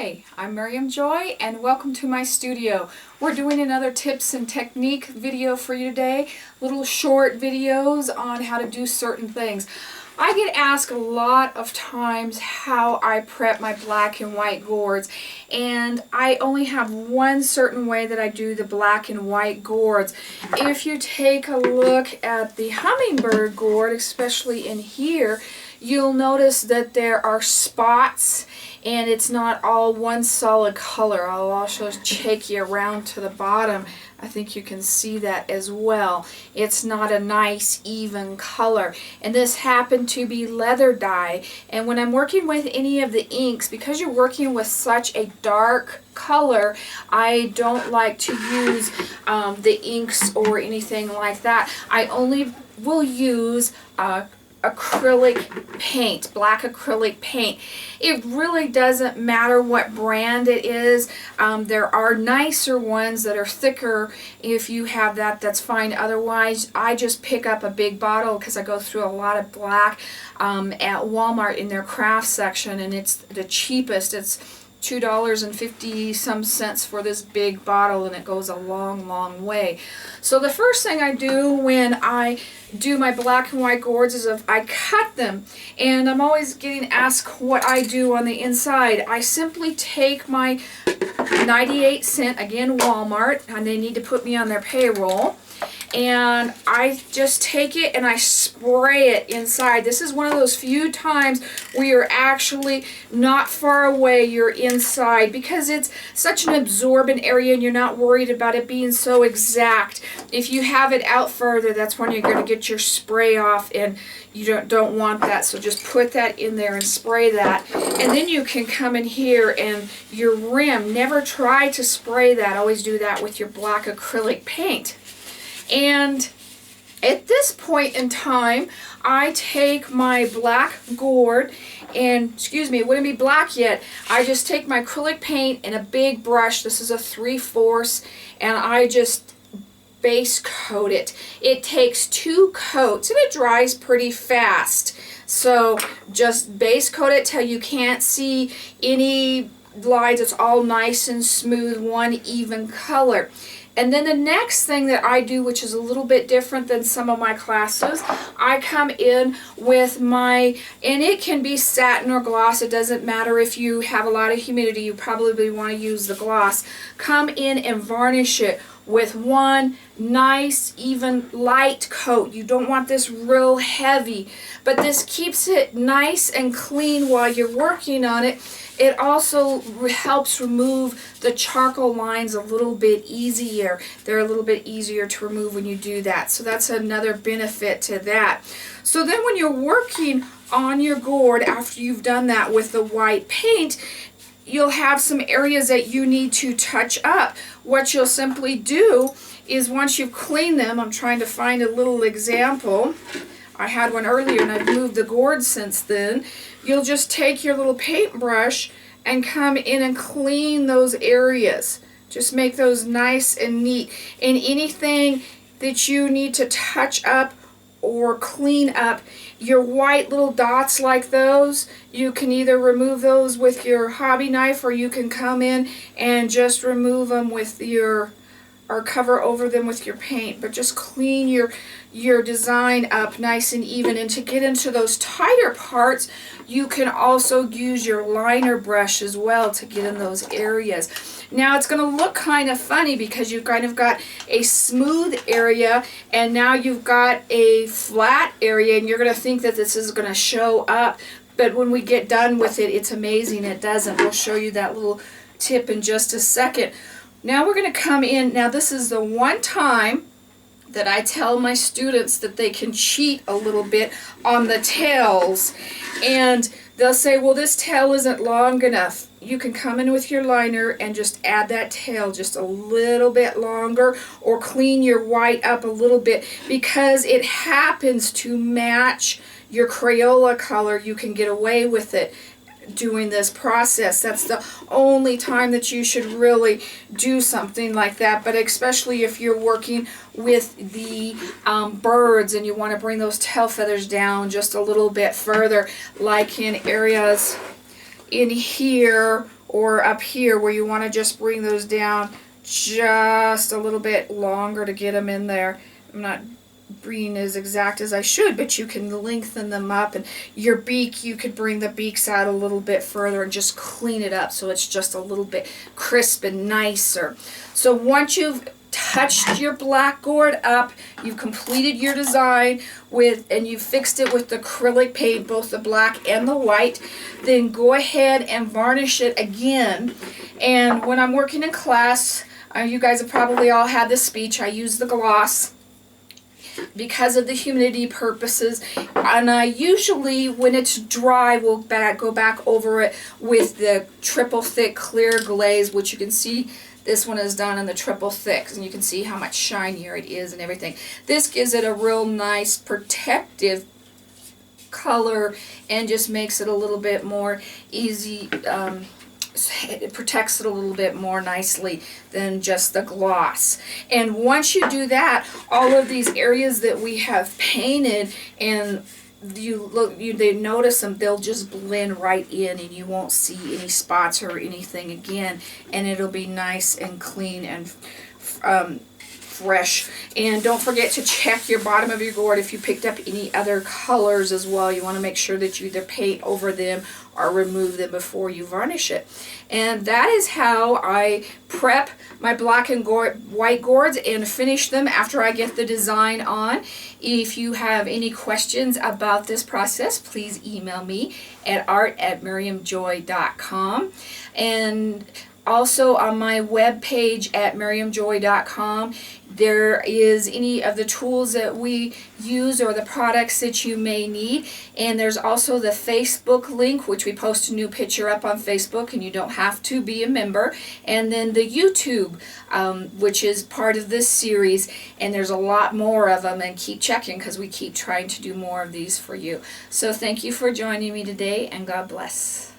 Hi, I'm Miriam Joy and welcome to my studio. We're doing another tips and technique video for you today. Little short videos on how to do certain things. I get asked a lot of times how I prep my black and white gourds, and I only have one certain way that I do the black and white gourds. If you take a look at the hummingbird gourd, especially in here, you'll notice that there are spots and it's not all one solid color. I'll also take you around to the bottom. I think you can see that as well. It's not a nice even color, and this happened to be leather dye. And when I'm working with any of the inks, because you're working with such a dark color, I don't like to use the inks or anything like that. I only will use acrylic paint, black acrylic paint. It really doesn't matter what brand it is. There are nicer ones that are thicker. If you have that, that's fine. Otherwise, I just pick up a big bottle because I go through a lot of black at Walmart in their craft section, and it's the cheapest. It's $2.50 some cents for this big bottle, and it goes a long way. So the first thing I do when I do my black and white gourds is I cut them, and I'm always getting asked what I do on the inside. I simply take my 98-cent, again Walmart, and they need to put me on their payroll, and I just take it and I spray it inside. This is one of those few times where you're actually not far away, you're inside, because it's such an absorbent area and you're not worried about it being so exact. If you have it out further, that's when you're going to get your spray off, and you don't want that. So just put that in there and spray that, and then you can come in here and your rim, never try to spray that. Always do that with your black acrylic paint. And at this point in time, I take my black gourd, and excuse me, it wouldn't be black yet. I just take my acrylic paint and a big brush. This is a 3/4, and I just base coat it. It takes 2 coats and it dries pretty fast. So just base coat it till you can't see any lines. It's all nice and smooth, one even color. And then the next thing that I do, which is a little bit different than some of my classes, I come in with my, and it can be satin or gloss, it doesn't matter. If you have a lot of humidity, you probably want to use the gloss. Come in and varnish it with one nice even light coat. You don't want this real heavy, but this keeps it nice and clean while you're working on it. It also helps remove the charcoal lines a little bit easier. They're a little bit easier to remove when you do that. So that's another benefit to that. So then when you're working on your gourd, after you've done that with the white paint, you'll have some areas that you need to touch up. What you'll simply do is, once you've cleaned them, I'm trying to find a little example. I had one earlier and I've moved the gourd since then. You'll just take your little paintbrush and come in and clean those areas. Just make those nice and neat. And anything that you need to touch up or clean up, your white little dots like those, you can either remove those with your hobby knife, or you can come in and just remove them with your, or cover over them with your paint. But just clean your design up nice and even. And to get into those tighter parts, you can also use your liner brush as well to get in those areas. Now it's going to look kind of funny because you've kind of got a smooth area and now you've got a flat area, and you're going to think that this is going to show up, but when we get done with it, it's amazing it doesn't. We'll show you that little tip in just a second. Now we're going to come in. Now this is the one time that I tell my students that they can cheat a little bit on the tails, and they'll say, well, this tail isn't long enough. You can come in with your liner and just add that tail just a little bit longer, or clean your white up a little bit, because it happens to match your Crayola color. You can get away with it doing this process. That's the only time that you should really do something like that, but especially if you're working with the birds and you want to bring those tail feathers down just a little bit further, like in areas in here or up here where you want to just bring those down just a little bit longer to get them in there. I'm not being as exact as I should, but you can lengthen them up. And your beak, you could bring the beaks out a little bit further and just clean it up so it's just a little bit crisp and nicer. So once you've touched your black gourd up, you've completed your design and you've fixed it with the acrylic paint, both the black and the white, then go ahead and varnish it again. And when I'm working in class, you guys have probably all had this speech, I use the gloss because of the humidity purposes, and I usually, when it's dry, will go back over it with the triple thick clear glaze, which you can see this one is done in the triple thick, and you can see how much shinier it is and everything. This gives it a real nice protective color and just makes it a little bit more easy. It protects it a little bit more nicely than just the gloss. And once you do that, all of these areas that we have painted, and they notice them, they'll just blend right in and you won't see any spots or anything again, and it'll be nice and clean and fresh. And don't forget to check your bottom of your gourd if you picked up any other colors as well. You want to make sure that you either paint over them or remove them before you varnish it. And that is how I prep my black and white gourds and finish them after I get the design on. If you have any questions about this process, please email me at art@miriamjoy.com. And also on my web page at miriamjoy.com, there is any of the tools that we use or the products that you may need. And there's also the Facebook link, which we post a new picture up on Facebook, and you don't have to be a member. And then the YouTube, which is part of this series. And there's a lot more of them, and keep checking because we keep trying to do more of these for you. So thank you for joining me today, and God bless.